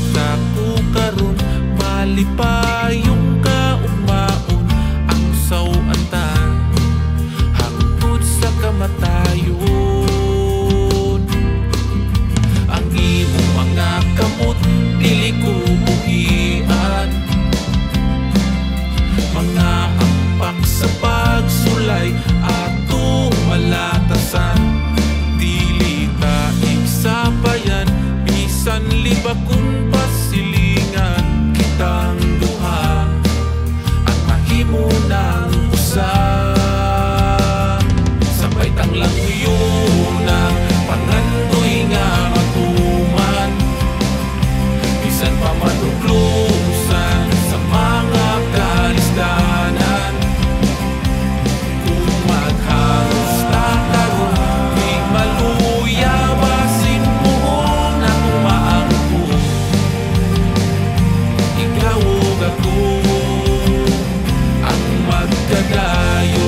sa kukaron, malipayong kaumaon ang sawantan hangtod sa kamatayon. Ang imo mga kamot dili ko buhian, mga ampak sa pagsulay atong malatasan. Dili ta igsabayan bisan libak kung pasilingan kitang duha at mahimo ng usa. Sabay tang languyona pangandoy nga matuman, bisan pa maduglusan sa mga kalisdanan. Kung magharos ta karon di maluya basin mo na tumaangko, ikaw ug ako ang magkadayon.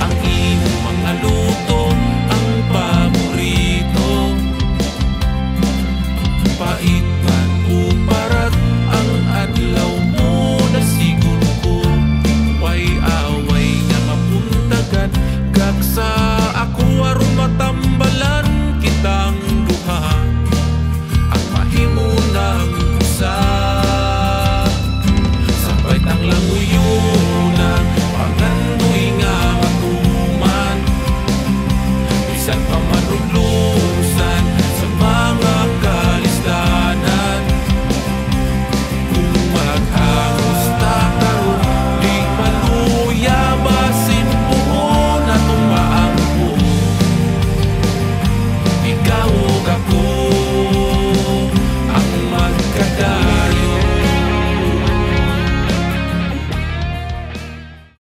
Ang iyong mga luto ang paborito, pait man o parat ang adlaw mo na siguro ko. Way away nga mapuntagan kag sa ako aron matambalan kitang duha at mahimo ng usa. Sabay tang languyona pangandoy nga matuman, bisan pa manudlo